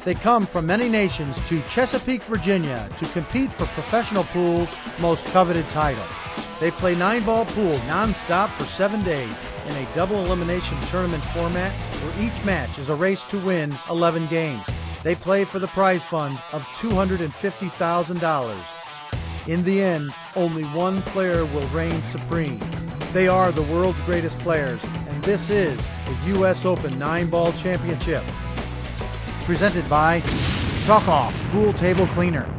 They come from many nations to Chesapeake, Virginia to compete for professional pool's most coveted title. They play 9-ball pool non-stop for 7 days in a double elimination tournament format where each match is a race to win 11 games. They play for the prize fund of $250,000. In the end, only one player will reign supreme. They are the world's greatest players, and this is the U.S. Open 9-Ball Championship. Presented by Chalk Off Pool Table Cleaner.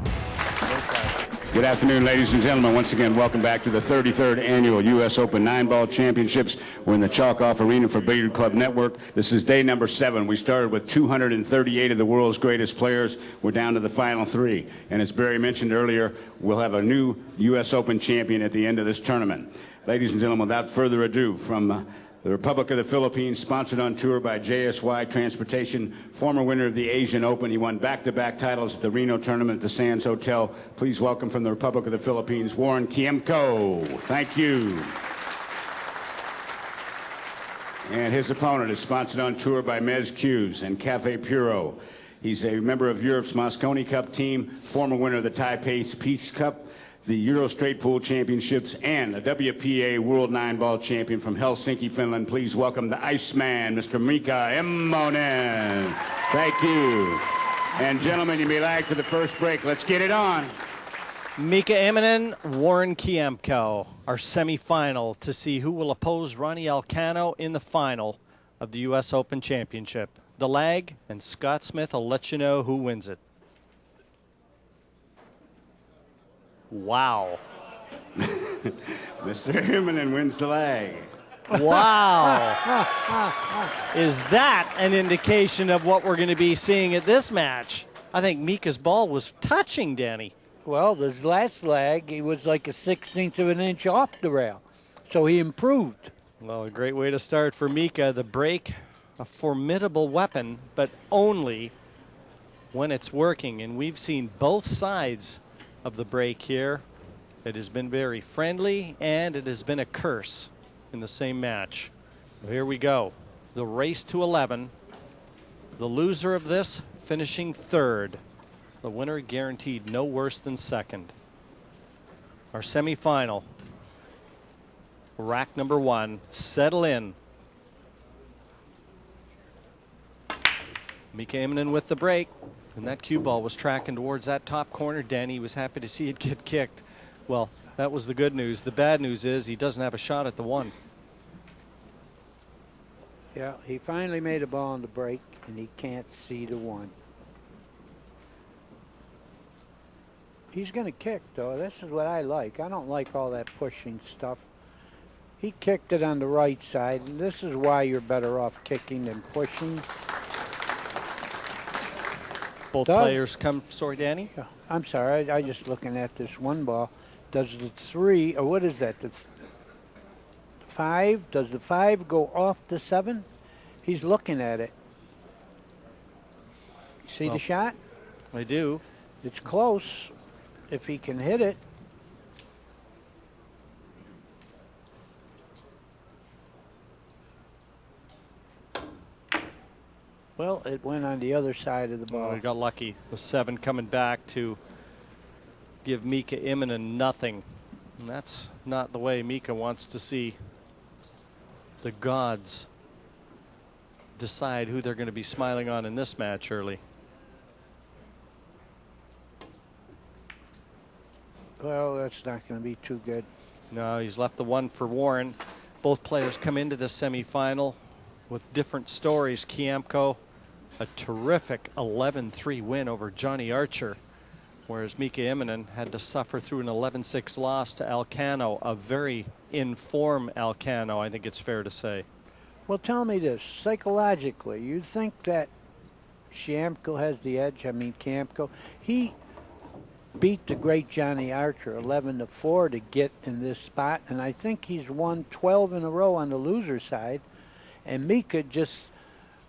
Good afternoon, ladies and gentlemen. Once again, welcome back to the 33rd Annual U.S. Open 9-Ball Championships. We're in the Chalk Off Arena for Billiard Club Network. This is day number 7. We started with 238 of the world's greatest players. We're down to the final 3. And as Barry mentioned earlier, we'll have a new U.S. Open champion at the end of this tournament. Ladies and gentlemen, without further ado, from the Republic of the Philippines, sponsored on tour by JSY Transportation, former winner of the Asian Open. He won back-to-back titles at the Reno tournament at the Sands Hotel. Please welcome from the Republic of the Philippines, Warren Kiamco. Thank you. And his opponent is sponsored on tour by Mez Q's and Cafe Puro. He's a member of Europe's Mosconi Cup team, former winner of the Taipei Peace Cup, the Euro Straight Pool Championships, and a WPA World 9-Ball Champion from Helsinki, Finland. Please welcome the Iceman, Mr. Mika Immonen. Thank you. And gentlemen, you may lag for the first break. Let's get it on. Mika Immonen, Warren Kiamco, our semifinal to see who will oppose Ronnie Alcano in the final of the U.S. Open Championship. The lag, and Scott Smith will let you know who wins it. Wow. Mr. Immonen wins the lag. Wow. Is that an indication of what we're going to be seeing at this match? I think Mika's ball was touching Danny. Well, this last lag, he was like a 16th of an inch off the rail. So he improved. Well, a great way to start for Mika. The break, a formidable weapon, but only when it's working. And we've seen both sides of the break here. It has been very friendly, and it has been a curse in the same match. Here we go. The race to 11. The loser of this finishing third. The winner guaranteed no worse than second. Our semifinal. Rack number 1. Settle in. Mika Immonen with the break. And that cue ball was tracking towards that top corner. Danny was happy to see it get kicked. Well, that was the good news. The bad news is he doesn't have a shot at the 1. Yeah, he finally made a ball on the break, and he can't see the 1. He's going to kick, though. This is what I like. I don't like all that pushing stuff. He kicked it on the right side, and this is why you're better off kicking than pushing. Both players come. Sorry, Danny? I'm sorry. I just looking at this one ball. Does the 3, or what is that? The 5? Does the 5 go off the 7? He's looking at it. See the shot? I do. It's close if he can hit it. Well, it went on the other side of the ball. Oh, he got lucky. The 7 coming back to give Mika Immonen nothing. And that's not the way Mika wants to see the gods decide who they're going to be smiling on in this match early. Well, that's not going to be too good. No, he's left the 1 for Warren. Both players come into this semifinal with different stories. Kiamco, a terrific 11-3 win over Johnny Archer, whereas Mika Immonen had to suffer through an 11-6 loss to Alcano, a very in-form Alcano, I think it's fair to say. Well, tell me this. Psychologically, you think that Kiamco has the edge? I mean, Kiamco, he beat the great Johnny Archer 11-4 to get in this spot, and I think he's won 12 in a row on the loser side, and Mika just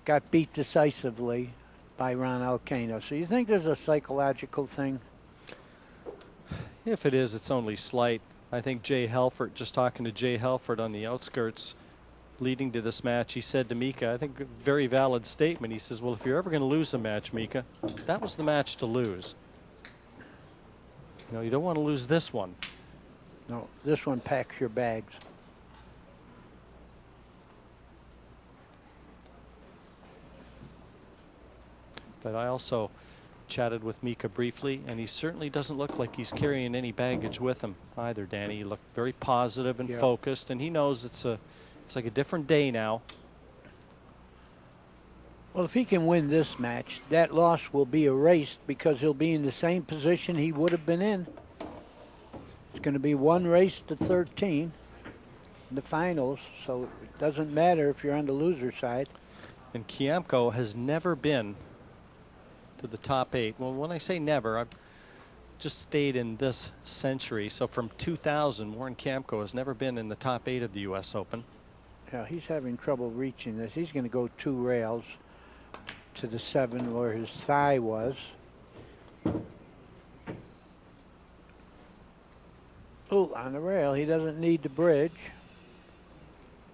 got beat decisively by Ron Alcano. So you think there's a psychological thing? If it is, it's only slight. I think Jay Helfert, just talking to Jay Helfert on the outskirts, leading to this match, he said to Mika, I think a very valid statement. He says, well, if you're ever going to lose a match, Mika, that was the match to lose. You know, you don't want to lose this one. No, this one packs your bags. But I also chatted with Mika briefly, and he certainly doesn't look like he's carrying any baggage with him either, Danny. He looked very positive and focused, and he knows it's like a different day now. Well, if he can win this match, that loss will be erased because he'll be in the same position he would have been in. It's going to be one race to 13 in the finals, so it doesn't matter if you're on the loser side. And Kiamco has never been to the top 8. Well, when I say never, I've just stayed in this century. So from 2000, Warren Kiamco has never been in the top 8 of the U.S. Open. Yeah, he's having trouble reaching this. He's going to go 2 rails to the 7 where his thigh was. Oh, on the rail. He doesn't need the bridge.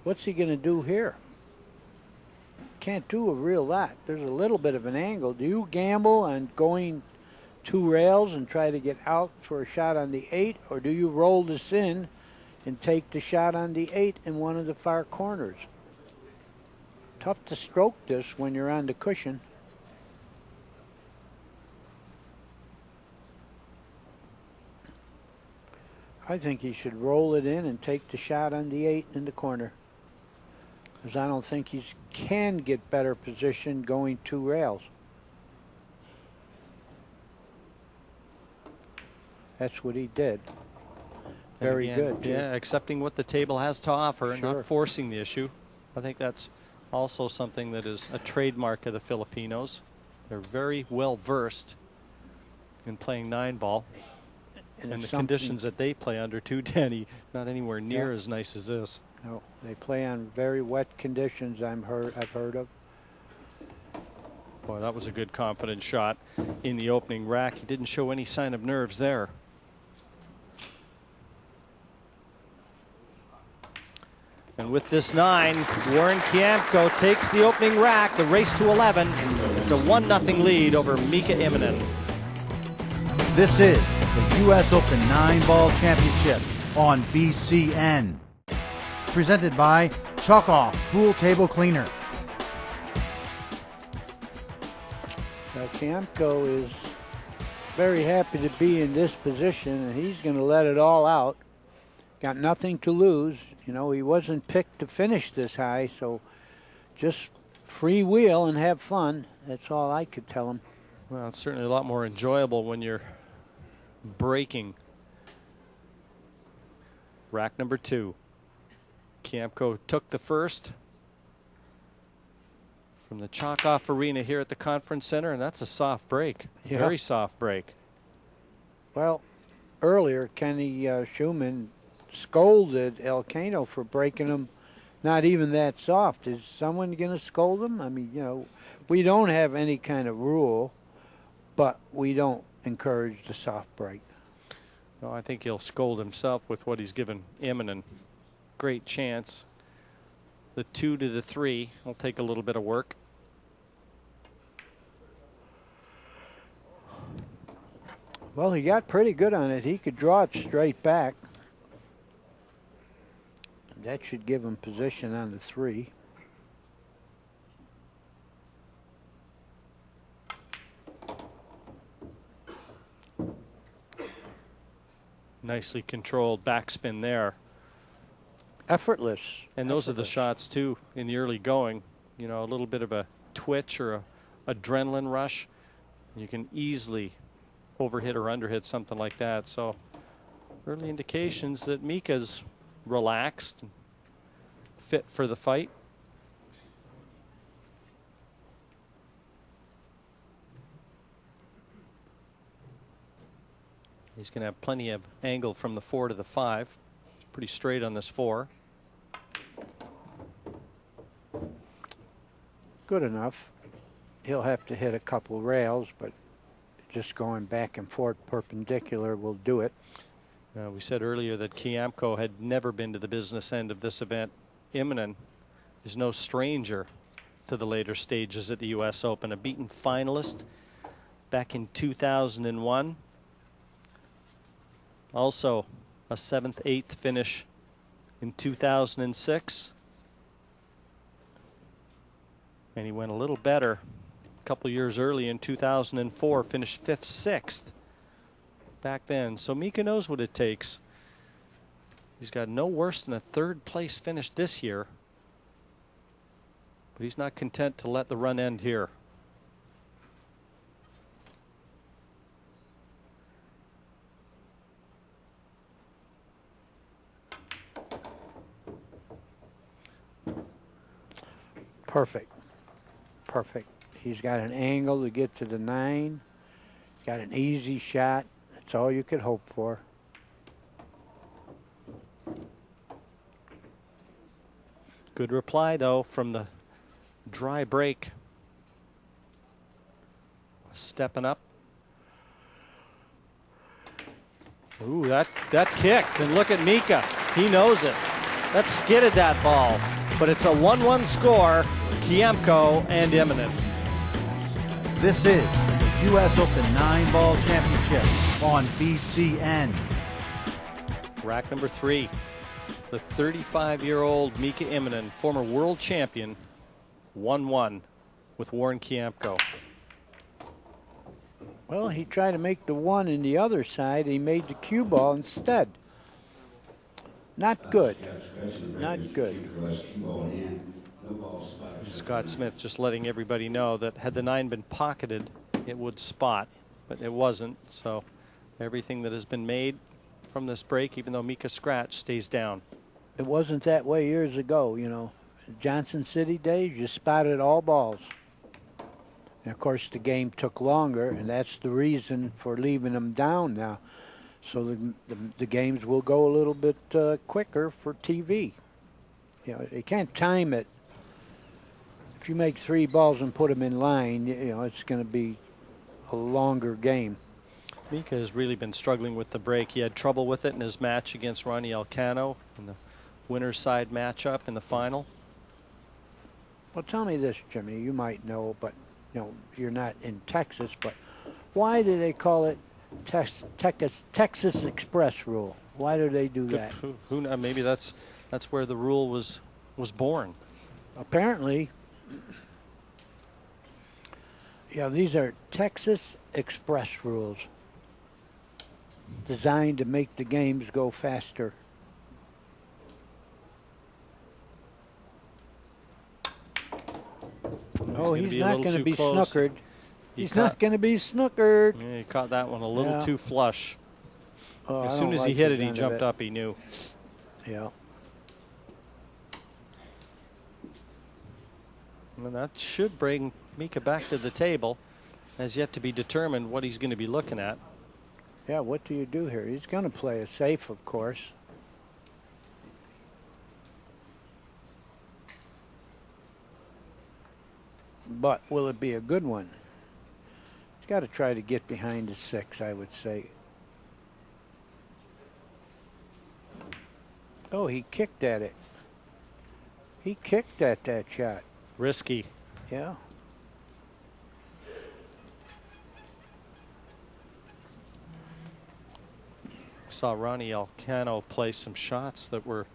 What's he going to do here? Can't do a real lot. There's a little bit of an angle. Do you gamble on going 2 rails and try to get out for a shot on the 8, or do you roll this in and take the shot on the 8 in one of the far corners? Tough to stroke this when you're on the cushion. I think he should roll it in and take the shot on the 8 in the corner, because I don't think he can get better position going 2 rails. That's what he did. Very again, good. Yeah, accepting what the table has to offer and Sure. not forcing the issue. I think that's also something that is a trademark of the Filipinos. They're very well versed in playing 9-ball. And the conditions that they play under too, Danny, not anywhere near as nice as this. No, they play on very wet conditions. I've heard of. Boy, that was a good confident shot in the opening rack. He didn't show any sign of nerves there. And with this 9, Warren Kiamco takes the opening rack, the race to 11. It's a 1-0 lead over Mika Immonen. This is the U.S. Open 9-Ball Championship on BCN. Presented by Chalk Off Pool Table Cleaner. Now, Kiamco is very happy to be in this position, and he's going to let it all out. Got nothing to lose. You know, he wasn't picked to finish this high, so just freewheel and have fun. That's all I could tell him. Well, it's certainly a lot more enjoyable when you're breaking. Rack number 2. Kiamco took the first from the Chalk-Off Arena here at the Conference Center, and that's a soft break. Yeah. Very soft break. Well, earlier, Kenny Schumann scolded Alcano for breaking him not even that soft. Is someone going to scold him? I mean, you know, we don't have any kind of rule, but we don't encourage the soft break. Well, I think he'll scold himself with what he's given Immonen. Great chance. The 2 to the 3 will take a little bit of work. Well, he got pretty good on it. He could draw it straight back. That should give him position on the 3. Nicely controlled backspin there. Effortless. And those are the shots, too, in the early going. You know, a little bit of a twitch or a adrenaline rush. You can easily overhit or underhit something like that. So early indications that Mika's relaxed and fit for the fight. He's going to have plenty of angle from the 4 to the 5. Pretty straight on this 4. Good enough. He'll have to hit a couple rails, but just going back and forth perpendicular will do it. We said earlier that Kiamco had never been to the business end of this event. Immonen is no stranger to the later stages at the U.S. Open. A beaten finalist back in 2001. Also a 7th, 8th finish in 2006. And he went a little better a couple years early in 2004, finished 5th, 6th back then. So Mika knows what it takes. He's got no worse than a 3rd place finish this year. But he's not content to let the run end here. Perfect. Perfect. He's got an angle to get to the 9. Got an easy shot. That's all you could hope for. Good reply, though, from the dry break. Stepping up. Ooh, that kicked. And look at Mika. He knows it. That skidded that ball. But it's a 1-1 score. Kiamco and Immonen. This is the U.S. Open 9-ball championship on BCN. Rack number 3. The 35-year-old Mika Immonen, former world champion, 1-1 with Warren Kiamco. Well, he tried to make the 1 in the other side. He made the cue ball instead. Not good. Not good. And Scott Smith just letting everybody know that had the 9 been pocketed, it would spot, but it wasn't. So everything that has been made from this break, even though Mika scratched, stays down. It wasn't that way years ago, you know. Johnson City days, you spotted all balls. And of course, the game took longer, and that's the reason for leaving them down now. So the games will go a little bit quicker for TV. You know, you can't time it. If you make 3 balls and put them in line, you know, it's going to be a longer game. Mika has really been struggling with the break. He had trouble with it in his match against Ronnie Alcano in the winner's side matchup in the final. Well, tell me this, Jimmy. You might know, but you know, you're not in Texas. But why do they call it Texas Express rule? Why do they do that? Who maybe that's where the rule was born. Apparently. Yeah, these are Texas Express rules designed to make the games go faster. Oh, he's not going to be snookered. He's not going to be snookered. Yeah, he caught that one a little too flush. Oh, as soon as he hit it, he jumped up. He knew. Yeah. And that should bring Mika back to the table. Has yet to be determined what he's going to be looking at. Yeah, what do you do here? He's going to play it safe, of course. But will it be a good one? He's got to try to get behind the 6, I would say. Oh, he kicked at it. He kicked at that shot. Risky. Yeah. Saw Ronnie Alcano play some shots that were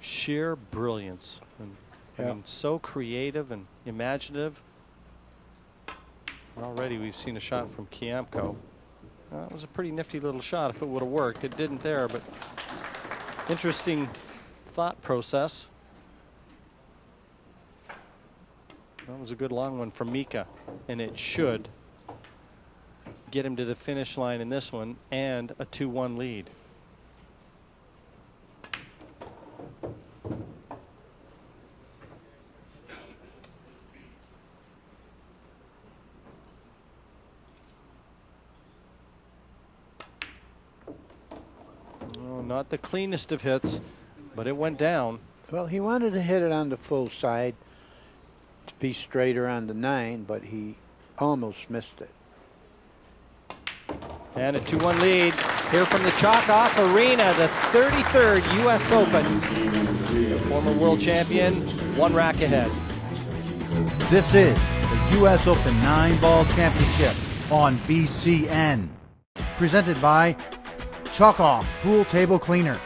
sheer brilliance. And I mean, so creative and imaginative. Already we've seen a shot from Kiamco. It was a pretty nifty little shot if it would have worked. It didn't there, but interesting thought process. That was a good long one from Mika, and it should get him to the finish line in this one and a 2-1 lead. Oh, not the cleanest of hits, but it went down. Well, he wanted to hit it on the full side to be straighter on the 9, but he almost missed it. And a 2-1 lead here from the Chalk-Off Arena, the 33rd U.S. Open. The former world champion, 1 rack ahead. This is the U.S. Open 9-Ball Championship on BCN. Presented by Chalk-Off Pool Table Cleaner.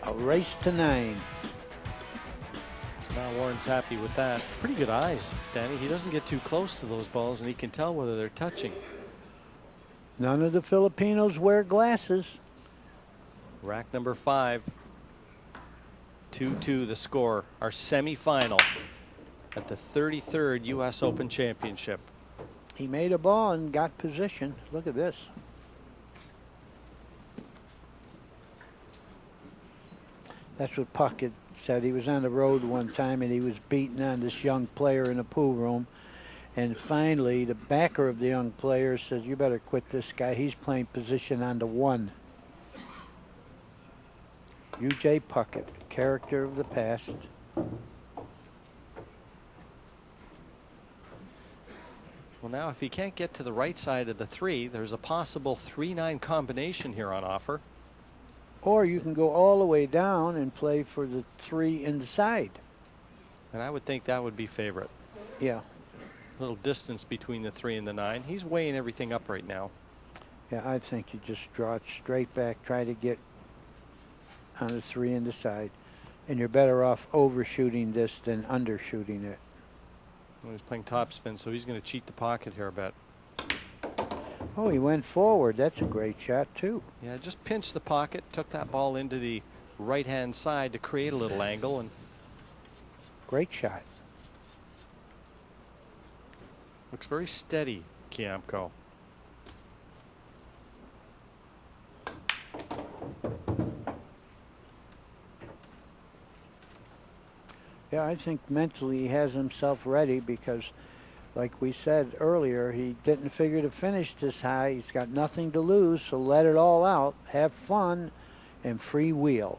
A race to 9. Now Warren's happy with that. Pretty good eyes, Danny. He doesn't get too close to those balls, and he can tell whether they're touching. None of the Filipinos wear glasses. Rack number 5. 2-2 the score. Our semifinal at the 33rd U.S. Open Championship. He made a ball and got position. Look at this. That's what Puckett said. He was on the road one time and he was beating on this young player in the pool room. And finally, the backer of the young player says, "You better quit this guy. He's playing position on the 1. U.J. Puckett, character of the past. Well, now if he can't get to the right side of the 3, there's a possible 3-9 combination here on offer. Or you can go all the way down and play for the 3 in the side. And I would think that would be favorite. Yeah. A little distance between the 3 and the 9. He's weighing everything up right now. Yeah, I think you just draw it straight back, try to get on the 3 in the side. And you're better off overshooting this than undershooting it. Well, he's playing topspin, so he's going to cheat the pocket here, I bet. Oh, he went forward. That's a great shot, too. Yeah, just pinched the pocket, took that ball into the right-hand side to create a little angle. And great shot. looks very steady, Kiamco. Yeah, I think mentally he has himself ready because, like we said earlier, he didn't figure to finish this high. He's got nothing to lose, so let it all out, have fun, and free wheel.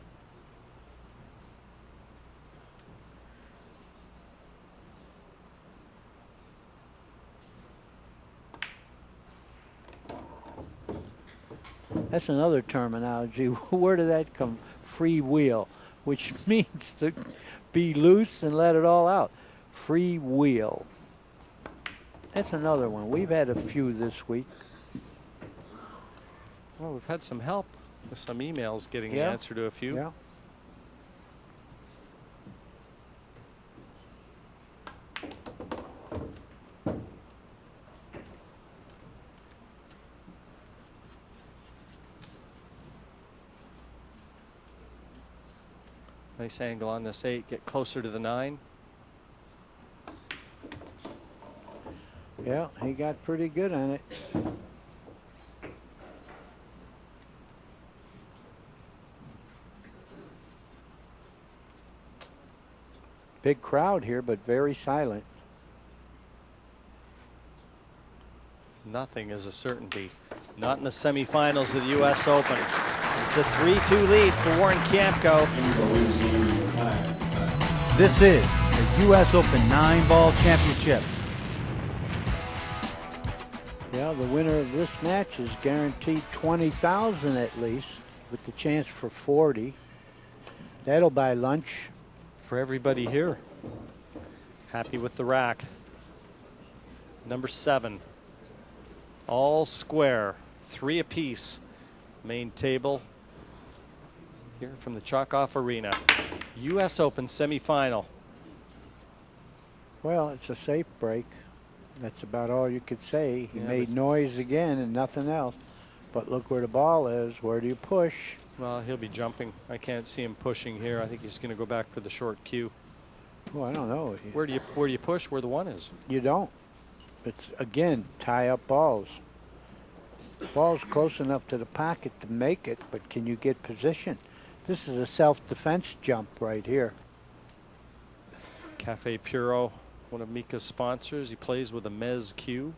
That's another terminology. Where did that come? Free wheel, which means to be loose and let it all out. Free wheel. That's another one. We've had a few this week. Well, we've had some help with some emails getting the answer to a few. Yeah. Nice angle on this 8. Get closer to the 9. Yeah, he got pretty good on it. Big crowd here, but very silent. Nothing is a certainty. Not in the semifinals of the U.S. Open. It's a 3-2 lead for Warren Kiamco. This is the U.S. Open 9-Ball Championship. Yeah, the winner of this match is guaranteed $20,000 at least, with the chance for 40. That'll buy lunch for everybody here. Happy with the rack. Number 7. All square. 3 apiece. Main table here from the Chalk-Off Arena. U.S. Open semifinal. Well, it's a safe break. That's about all you could say. He Yeah, made noise again and nothing else. But look where the ball is. Where do you push? Well, he'll be jumping. I can't see him pushing here. I think he's going to go back for the short cue. Well, I don't know. Where do you push? Where the 1 is? You don't. It's, again, tie up balls. Ball's close enough to the pocket to make it, but can you get position? This is a self-defense jump right here. Cafe Puro, one of Mika's sponsors. He plays with a Mez cue.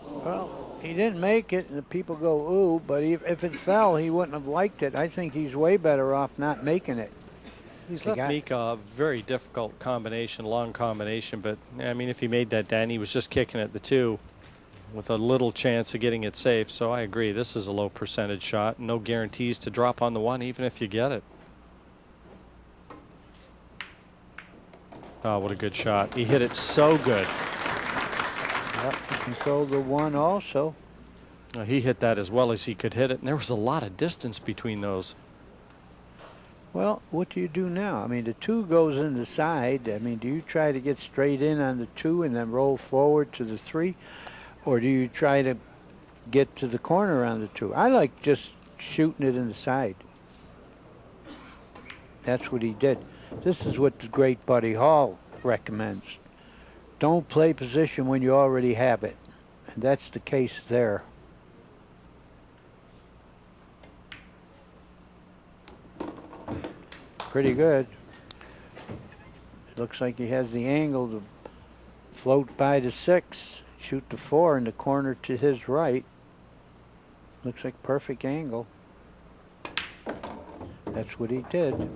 Well, he didn't make it, and the people go, ooh, but if it fell, he wouldn't have liked it. I think he's way better off not making it. He's left Mika a very difficult combination, long combination, but I mean, if he made that, Danny was just kicking at the 2 with a little chance of getting it safe. So I agree, this is a low percentage shot. No guarantees to drop on the 1, even if you get it. Oh, what a good shot. He hit it so good. Yep, he controlled the 1 also. He hit that as well as he could hit it, and there was a lot of distance between those. Well, what do you do now? I mean, the 2 goes in the side. I mean, do you try to get straight in on the 2 and then roll forward to the 3? Or do you try to get to the corner on the 2? I like just shooting it in the side. That's what he did. This is what the great Buddy Hall recommends. Don't play position when you already have it. And that's the case there. Pretty good. It looks like he has the angle to float by the 6, shoot the 4 in the corner to his right. Looks like perfect angle. That's what he did.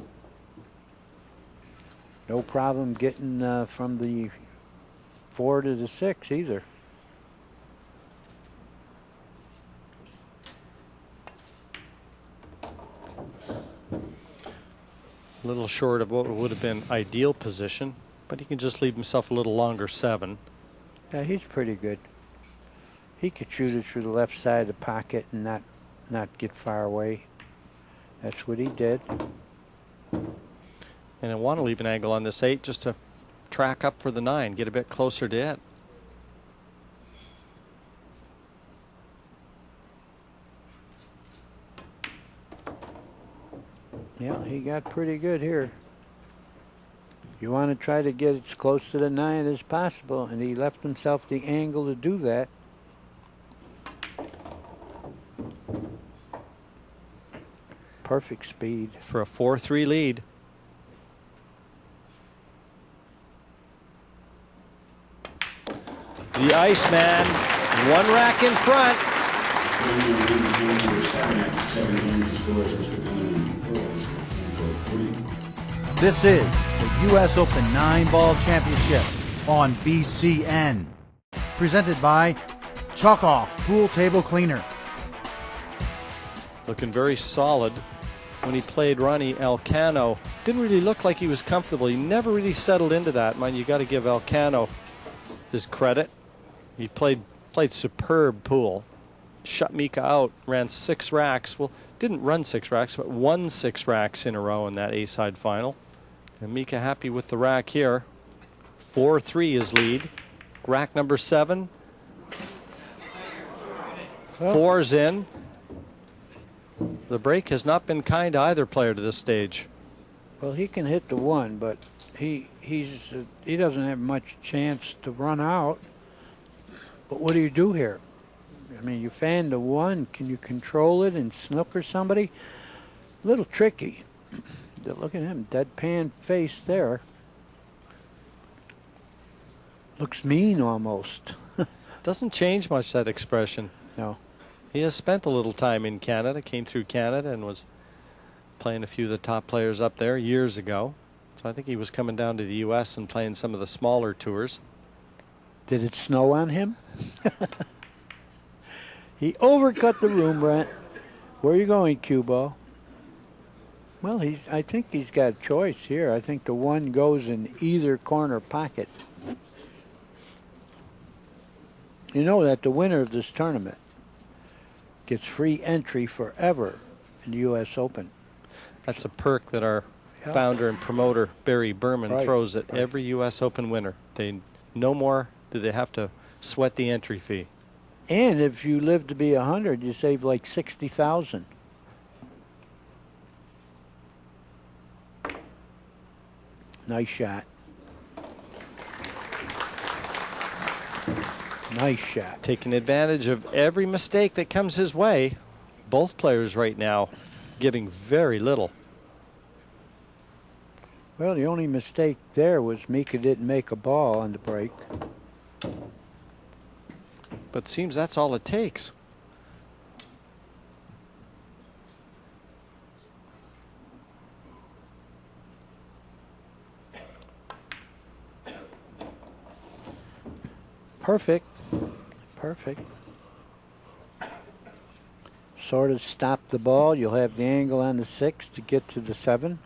No problem getting from the 4 to the 6 either. A little short of what would have been ideal position, but he can just leave himself a little longer 7. Yeah, he's pretty good. He could shoot it through the left side of the pocket and not get far away. That's what he did. And I want to leave an angle on this 8 just to track up for the 9, get a bit closer to it. Yeah, he got pretty good here. You want to try to get as close to the 9 as possible, and he left himself the angle to do that. Perfect speed. For a 4-3 lead. The Iceman, 1 rack in front. This is the U.S. Open 9-Ball Championship on BCN. Presented by Chalk Off Pool Table Cleaner. Looking very solid. When he played Ronnie Alcano, didn't really look like he was comfortable. He never really settled into that. Man, you got to give Alcano his credit. He played superb pool. Shut Mika out, ran 6 racks. Well, didn't run 6 racks, but won 6 racks in a row in that A-side final. And Mika happy with the rack here. 4-3 is lead. Rack number 7. 4's in. The break has not been kind to either player to this stage. Well, he can hit the 1, but he doesn't have much chance to run out. But what do you do here? I mean, you fan the 1. Can you control it and snooker somebody? A little tricky. Look at him, deadpan face there. Looks mean almost. Doesn't change much, that expression. No. He has spent a little time in Canada, came through Canada and was playing a few of the top players up there years ago. So I think he was coming down to the U.S. and playing some of the smaller tours. Did it snow on him? He overcut the room, Brent. Where are you going, cue ball? Well, I think he's got a choice here. I think the 1 goes in either corner pocket. You know that the winner of this tournament gets free entry forever in the U.S. Open. That's a perk that our founder and promoter, Barry Berman, throws at every U.S. Open winner. They no more do they have to sweat the entry fee. And if you live to be 100, you save like $60,000. Nice shot. Nice shot. Taking advantage of every mistake that comes his way. Both players right now giving very little. Well, the only mistake there was Mika didn't make a ball on the break. But it seems that's all it takes. Perfect. Perfect. Sort of stop the ball. You'll have the angle on the 6 to get to the 7.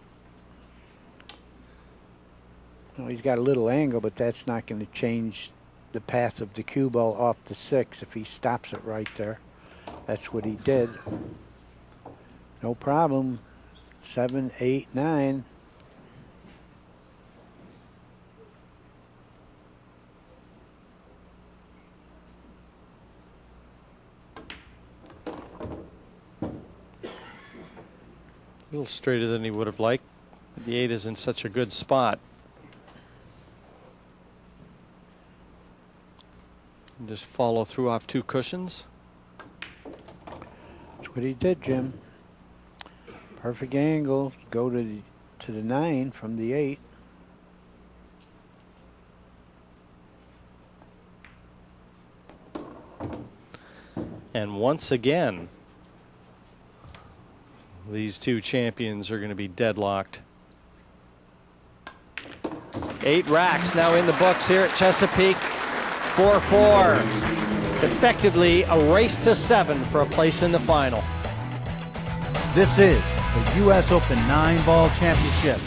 Well, he's got a little angle, but that's not going to change the path of the cue ball off the 6 if he stops it right there. That's what he did. No problem. 7, 8, 9. A little straighter than he would have liked. The 8 is in such a good spot. And just follow through off 2 cushions. That's what he did, Jim. Perfect angle. Go to the 9 from the 8. And once again, these 2 champions are going to be deadlocked. 8 racks now in the books here at Chesapeake. 4-4. Effectively a race to 7 for a place in the final. This is the U.S. Open 9-ball championship.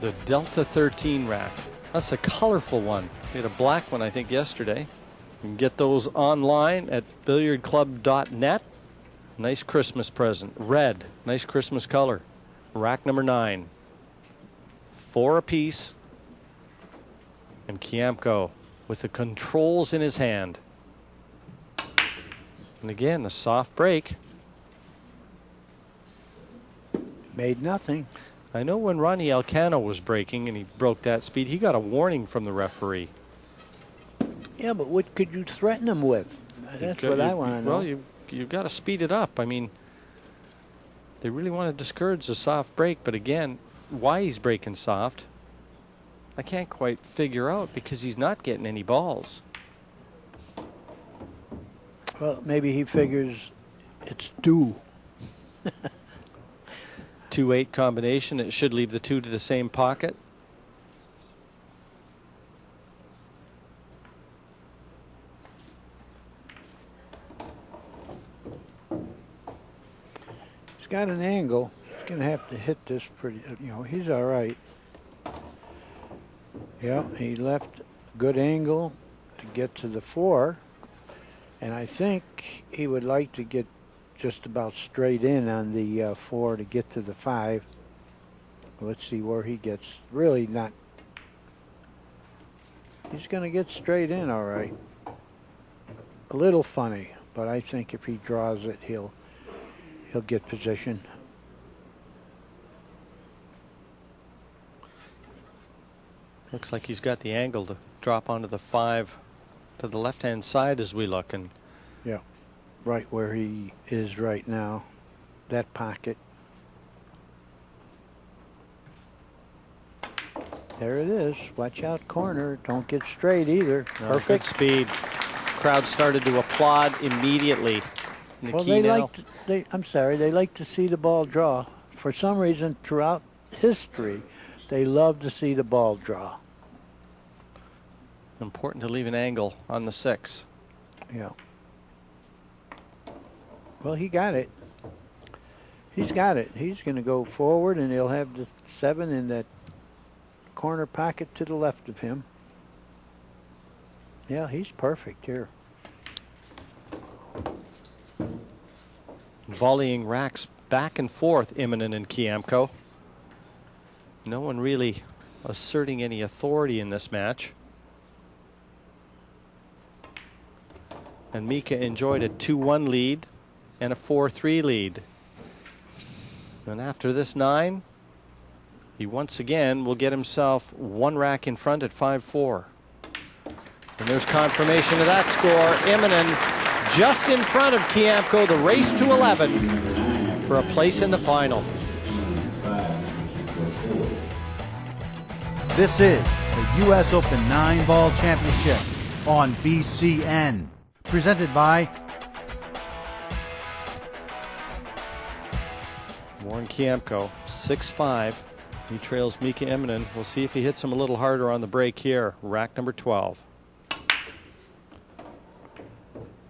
The Delta 13 rack. That's a colorful one. We had a black one, I think, yesterday. You can get those online at billiardclub.net. Nice Christmas present. Red. Nice Christmas color. Rack number 9. 4 apiece. And Kiamco with the controls in his hand. And again, the soft break. Made nothing. I know when Ronnie Alcano was breaking and he broke that speed, he got a warning from the referee. Yeah, but what could you threaten him with? That's what I want to know. Well, you've got to speed it up. I mean, they really want to discourage the soft break, but again, why he's breaking soft, I can't quite figure out because he's not getting any balls. Well, maybe he figures it's due. 2-8 combination. It should leave the 2 to the same pocket. He's got an angle. He's going to have to hit this pretty, he's all right. Yeah, he left a good angle to get to the 4. And I think he would like to get just about straight in on the 4 to get to the 5. Let's see where he gets. Really not. He's going to get straight in all right. A little funny, but I think if he draws it, he'll get position. Looks like he's got the angle to drop onto the 5 to the left-hand side as we look. And yeah, right where he is right now, that pocket. There it is. Watch out, corner. Don't get straight either. Perfect speed. Crowd started to applaud immediately. In the well, key they now. they like to see the ball draw. For some reason, throughout history, they love to see the ball draw. Important to leave an angle on the 6. Yeah. Well, he got it. He's got it. He's going to go forward, and he'll have the 7 in that corner pocket to the left of him. Yeah, he's perfect here. Volleying racks back and forth, Immonen and Kiamco. No one really asserting any authority in this match. And Mika enjoyed a 2-1 lead and a 4-3 lead. And after this 9, he once again will get himself 1 rack in front at 5-4. And there's confirmation of that score. Immonen just in front of Kiamco, the race to 11 for a place in the final. This is the U.S. Open 9-ball championship on BCN. Presented by Warren Kiamco, 6'5", He trails Mika Immonen. We'll see if he hits him a little harder on the break here. Rack number 12.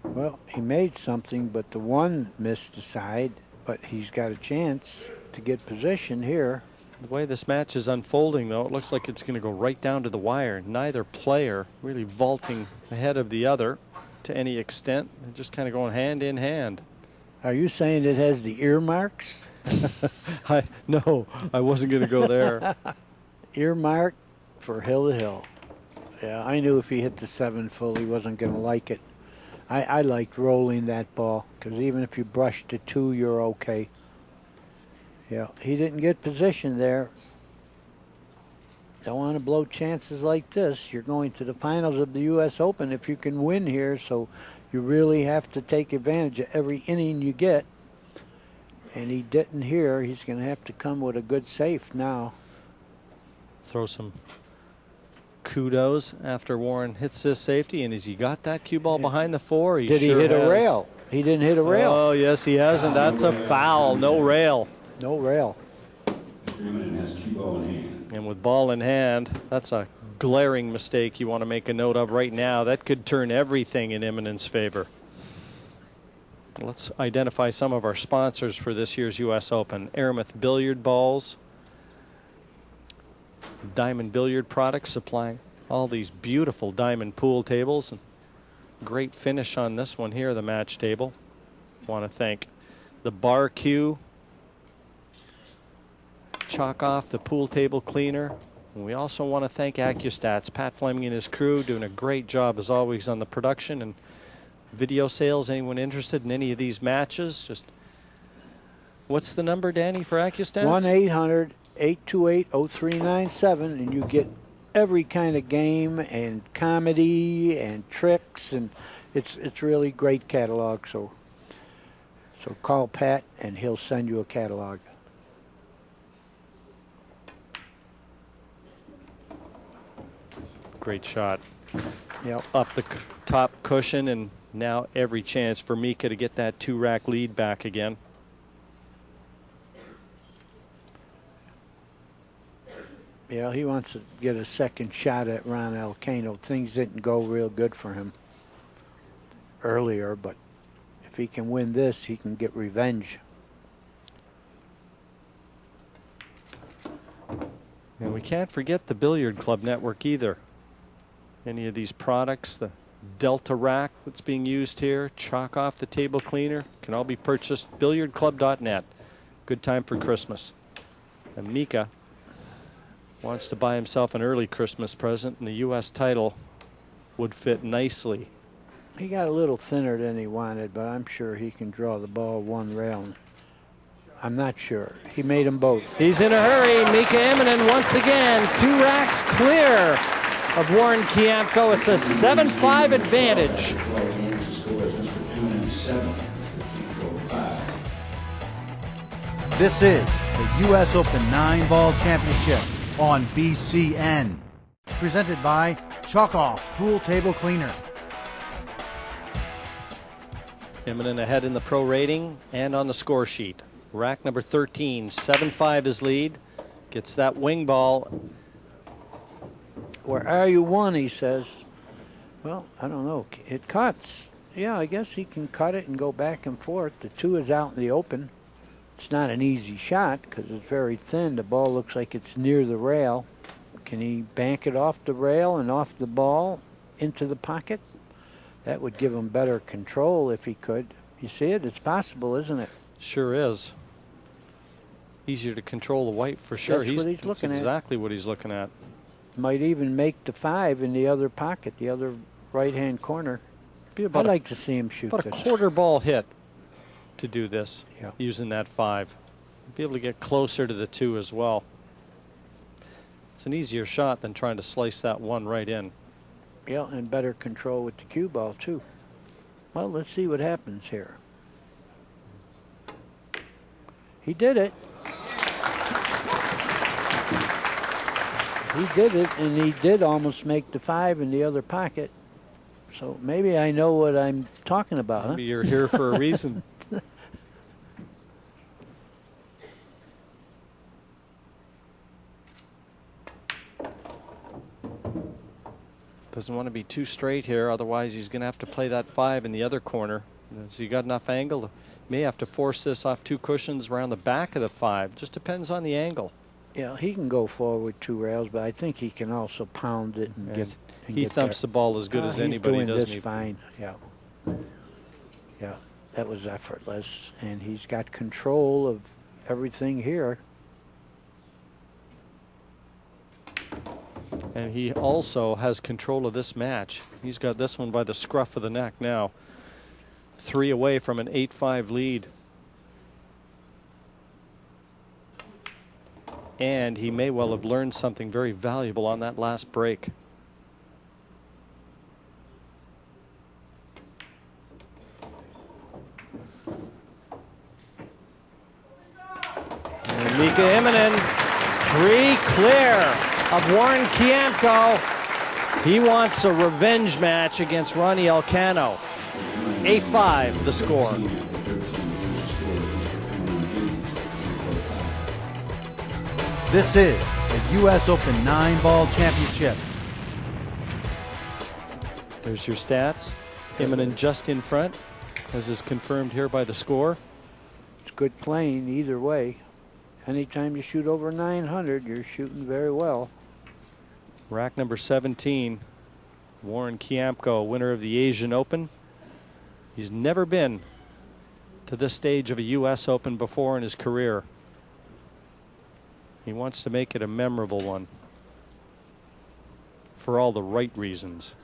Well, he made something, but the one missed the side. But he's got a chance to get position here. The way this match is unfolding, though, it looks like it's going to go right down to the wire. Neither player really vaulting ahead of the other to any extent. They're just kind of going hand in hand. Are you saying it has the earmarks? No, I wasn't going to go there. Earmark for hill to hill. Yeah, I knew if he hit the 7 full, he wasn't going to like it. I like rolling that ball, because even if you brush the 2, you're okay. Yeah, he didn't get position there. Don't want to blow chances like this. You're going to the finals of the U.S. Open if you can win here, so you really have to take advantage of every inning you get. And he didn't here. He's going to have to come with a good safe now. Throw some kudos after Warren hits this safety. And has he got that cue ball behind the 4? Did he hit a rail? He didn't hit a rail. Oh, yes, he has, and that's a foul. No rail. No rail. And with ball in hand, that's a glaring mistake you want to make a note of right now. That could turn everything in Immonen's favor. Let's identify some of our sponsors for this year's U.S. Open. Aramith Billiard Balls. Diamond Billiard Products supplying all these beautiful diamond pool tables. And great finish on this one here, the match table. Want to thank the Bar Q. Chalk Off, the pool table cleaner. And we also want to thank AccuStats. Pat Fleming and his crew doing a great job as always on the production and video sales. Anyone interested in any of these matches? Just what's the number, Danny, for AccuStats? 1-800-828-0397, and you get every kind of game and comedy and tricks, and it's really great catalog. So call Pat and he'll send you a catalog. Great shot. Yep. Up the top cushion, and now every chance for Mika to get that 2-rack lead back again. Yeah, he wants to get a second shot at Ronnie Alcano. Things didn't go real good for him earlier, but if he can win this, he can get revenge. And we can't forget the Billiard Club Network either. Any of these products, the Delta rack that's being used here, Chalk Off the table cleaner, can all be purchased billiardclub.net. Good time for Christmas. And Mika wants to buy himself an early Christmas present, and the U.S. title would fit nicely. He got a little thinner than he wanted, but I'm sure he can draw the ball one round. I'm not sure. He made them both. He's in a hurry. Mika Immonen once again, 2 racks clear of Warren Kiamco. It's a 7-5 advantage. This is the U.S. Open 9-Ball Championship on BCN. Presented by Chalk Off Pool Table Cleaner. Immonen ahead in the pro rating and on the score sheet. Rack number 13, 7-5 his lead. Gets that wing ball. Where are you one, he says. Well, I don't know. It cuts. Yeah, I guess he can cut it and go back and forth. The 2 is out in the open. It's not an easy shot because it's very thin. The ball looks like it's near the rail. Can he bank it off the rail and off the ball into the pocket? That would give him better control if he could. You see it? It's possible, isn't it? Sure is. Easier to control the white for sure. That's what he's looking at. Exactly what he's looking at. Might even make the 5 in the other pocket, the other right-hand corner. I'd like to see him shoot about this. A quarter ball hit to do this, yeah, using that 5. Be able to get closer to the 2 as well. It's an easier shot than trying to slice that 1 right in. Yeah, and better control with the cue ball, too. Well, let's see what happens here. He did it. He did it, and he did almost make the 5 in the other pocket. So maybe I know what I'm talking about. Maybe you're here for a reason. Doesn't want to be too straight here, otherwise he's going to have to play that 5 in the other corner. So you got enough angle. May have to force this off 2 cushions around the back of the 5. Just depends on the angle. Yeah, he can go forward 2 rails, but I think he can also pound it and get. He thumps the ball as good as anybody, doesn't he? He's doing this fine. Yeah. Yeah, that was effortless, and he's got control of everything here. And he also has control of this match. He's got this one by the scruff of the neck now. 3 away from an 8-5 lead. And he may well have learned something very valuable on that last break. And Mika Immonen, 3 clear of Warren Kiamco. He wants a revenge match against Ronnie Alcano. 8-5 the score. This is the U.S. Open 9-ball championship. There's your stats. Immonen just in front, as is confirmed here by the score. It's good playing either way. Anytime you shoot over 900, you're shooting very well. Rack number 17, Warren Kiamco, winner of the Asian Open. He's never been to this stage of a U.S. Open before in his career. He wants to make it a memorable one for all the right reasons.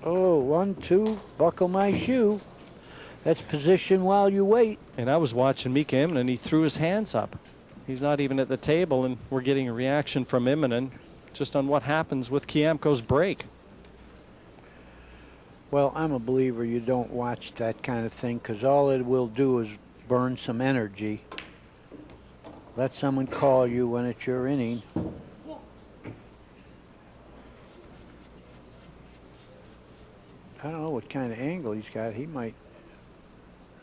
Oh, 1-2, buckle my shoe. That's position while you wait. And I was watching Mika Immonen, he threw his hands up. He's not even at the table, and we're getting a reaction from Immonen just on what happens with Kiamco's break. Well, I'm a believer you don't watch that kind of thing, because all it will do is burn some energy. Let someone call you when it's your inning. I don't know what kind of angle he's got. He might,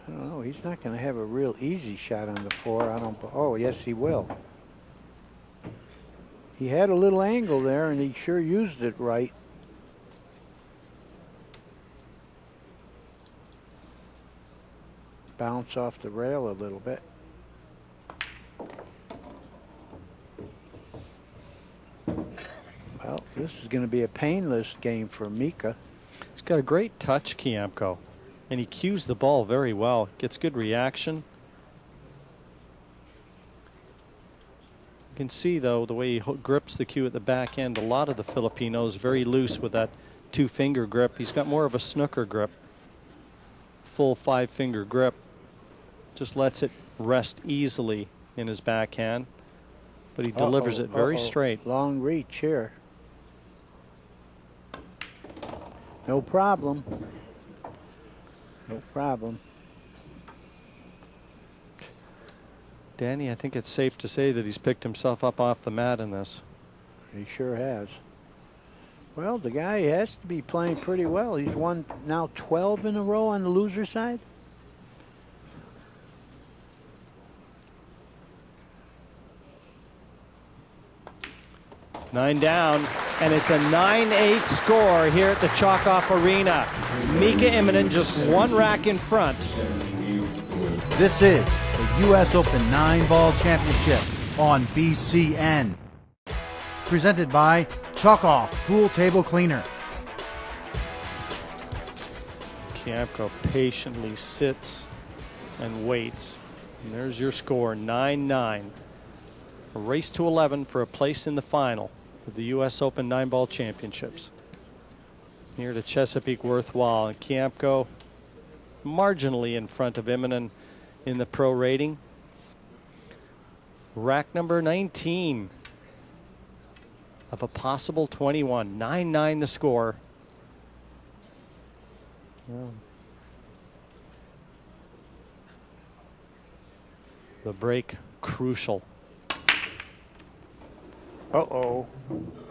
I don't know, he's not going to have a real easy shot on the 4. I don't, oh, yes, he will. He had a little angle there, and he sure used it right. Bounce off the rail a little bit. Well, this is going to be a painless game for Mika. He's got a great touch, Kiamco, and he cues the ball very well. Gets good reaction. You can see, though, the way he grips the cue at the back end. A lot of the Filipinos very loose with that 2-finger grip. He's got more of a snooker grip. Full 5-finger grip. Just lets it rest easily in his backhand, but he delivers it very straight. Long reach here. No problem. No problem. Danny, I think it's safe to say that he's picked himself up off the mat in this. He sure has. Well, the guy has to be playing pretty well. He's won now 12 in a row on the loser side. Nine down, and it's a 9-8 score here at the Chalk-Off Arena. Mika Immonen just 1 rack in front. This is the U.S. Open 9-ball championship on BCN. Presented by Chalk-Off Pool Table Cleaner. Kiamco patiently sits and waits. And there's your score, 9-9. A race to 11 for a place in the final of the U.S. Open 9-ball championships. Here to Chesapeake Worthwhile, and Kiamco marginally in front of Immonen in the pro rating. Rack number 19 of a possible 21. 9-9 the score. The break crucial. Uh-oh.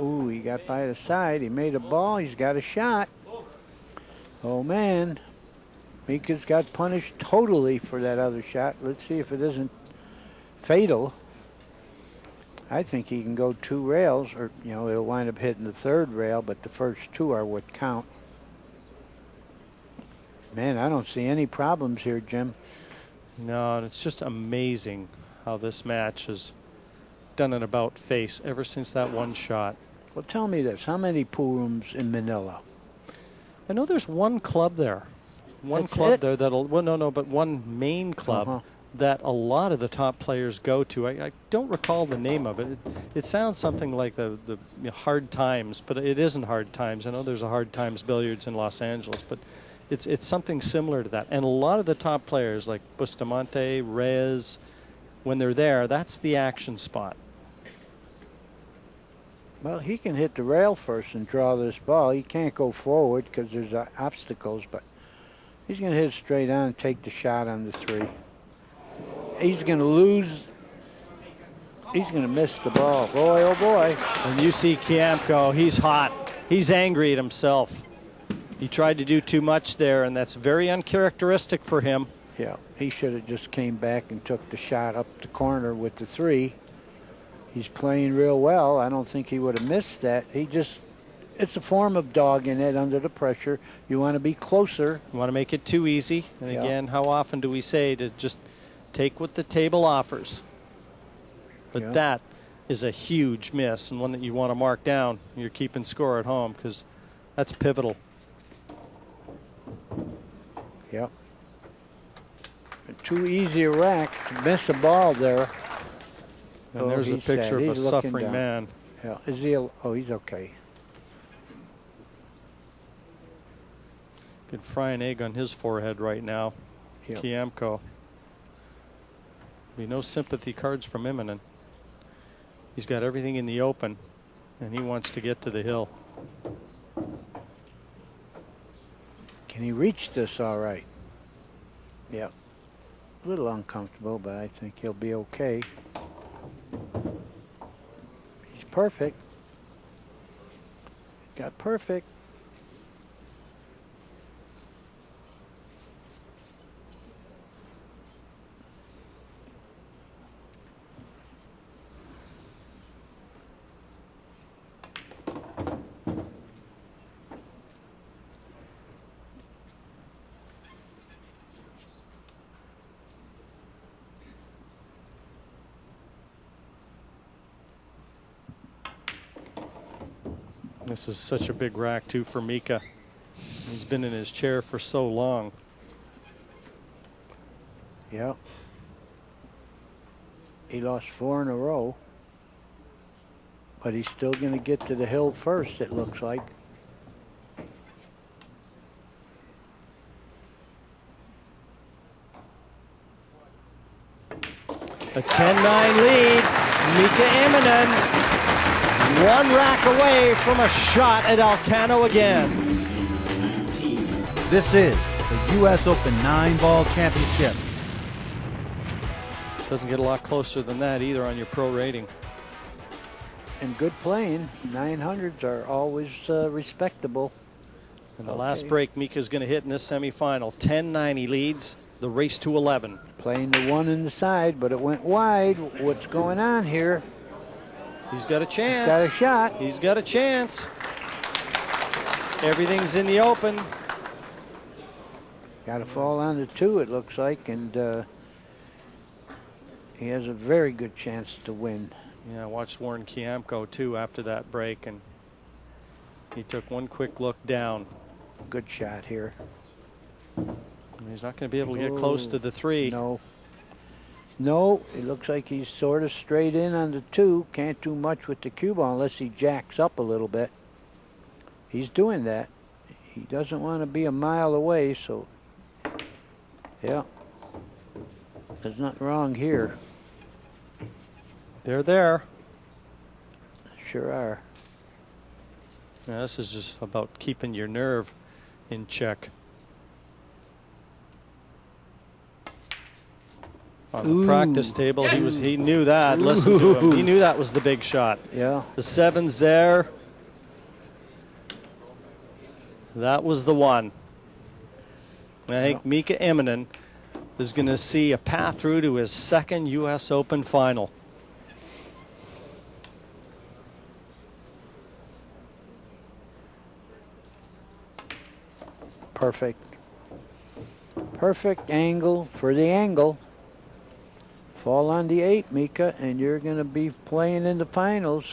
Ooh, he got by the side. He made a ball. He's got a shot. Oh, man. Mika's got punished totally for that other shot. Let's see if it isn't fatal. I think he can go 2 rails, or, you know, he'll wind up hitting the 3rd rail, but the first 2 are what count. Man, I don't see any problems here, Jim. No, and it's just amazing how this match has done an about face ever since that one shot. Well, tell me this. How many pool rooms in Manila? I know there's one club there. One That's club it? there that'll, well, no, but one main club that a lot of the top players go to. I don't recall the name of it. It sounds something like the Hard Times, but it isn't Hard Times. I know there's a Hard Times Billiards in Los Angeles, but it's something similar to that. And a lot of the top players like Bustamante, Reyes, when they're there, that's the action spot. Well, he can hit the rail first and draw this ball. He can't go forward because there's obstacles, but he's going to hit straight on and take the shot on the 3. He's going to lose. He's going to miss the ball. Boy, oh boy. And you see Kiamco, he's hot. He's angry at himself. He tried to do too much there, and that's very uncharacteristic for him. Yeah, he should have just came back and took the shot up the corner with the 3. He's playing real well. I don't think he would have missed that. It's a form of dogging it under the pressure. You want to be closer. You want to make it too easy. And again, how often do we say to just take what the table offers? But that is a huge miss, and one that you want to mark down. You're keeping score at home because that's pivotal. Yep. Too easy a rack to miss a ball there. And there's a picture of a suffering man. Yeah, is he? Oh, he's okay. Could fry an egg on his forehead right now. Yep. Kiamco. Be no sympathy cards from Immonen. He's got everything in the open, and he wants to get to the hill. Can he reach this all right? Yep. A little uncomfortable, but I think he'll be okay. He's perfect. Got perfect. This is such a big rack, too, for Mika. He's been in his chair for so long. Yep. He lost 4 in a row. But he's still going to get to the hill first, it looks like. A 10-9 lead. Mika Immonen. 1 rack away from a shot at Alcano again. This is the U.S. Open 9-ball championship. Doesn't get a lot closer than that either on your pro rating. And good playing. 900s are always respectable. And the last break Mika's going to hit in this semifinal. 10-9 he leads. The race to 11. Playing the 1 in the side, but it went wide. What's going on here? He's got a chance. He's got a shot. He's got a chance. Everything's in the open. Got to fall on the 2, it looks like, and he has a very good chance to win. Yeah, I watched Warren Kiamco, too, after that break, and he took one quick look down. Good shot here. He's not going to be able to get close to the 3. No. No, it looks like he's sort of straight in on the 2. Can't do much with the cue ball unless he jacks up a little bit. He's doing that. He doesn't want to be a mile away, so yeah. There's nothing wrong here. They're there. Sure are. Now, this is just about keeping your nerve in check. On the practice table, he knew that. Listen to him. He knew that was the big shot. Yeah. The 7's there. That was the one. And I think Mika Immonen is going to see a path through to his 2nd U.S. Open final. perfect. Perfect angle for the angle. Fall on the 8, Mika, and you're going to be playing in the finals.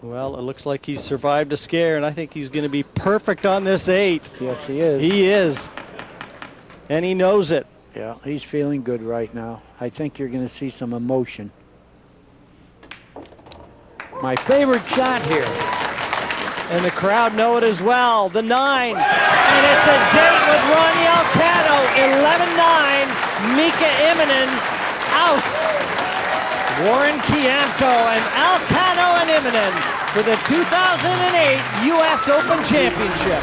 Well, it looks like he's survived a scare, and I think he's going to be perfect on this 8. Yes, he is. He is. And he knows it. Yeah, he's feeling good right now. I think you're going to see some emotion. My favorite shot here. And the crowd know it as well. The 9. And it's a date with Ronnie Alcano. 11-9. Mika Immonen ousts Warren Kiamco and Alcano and Immonen for the 2008 U.S. Open Championship.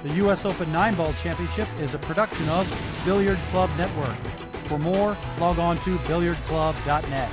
The U.S. Open 9-Ball Championship is a production of Billiard Club Network. For more, log on to billiardclub.net.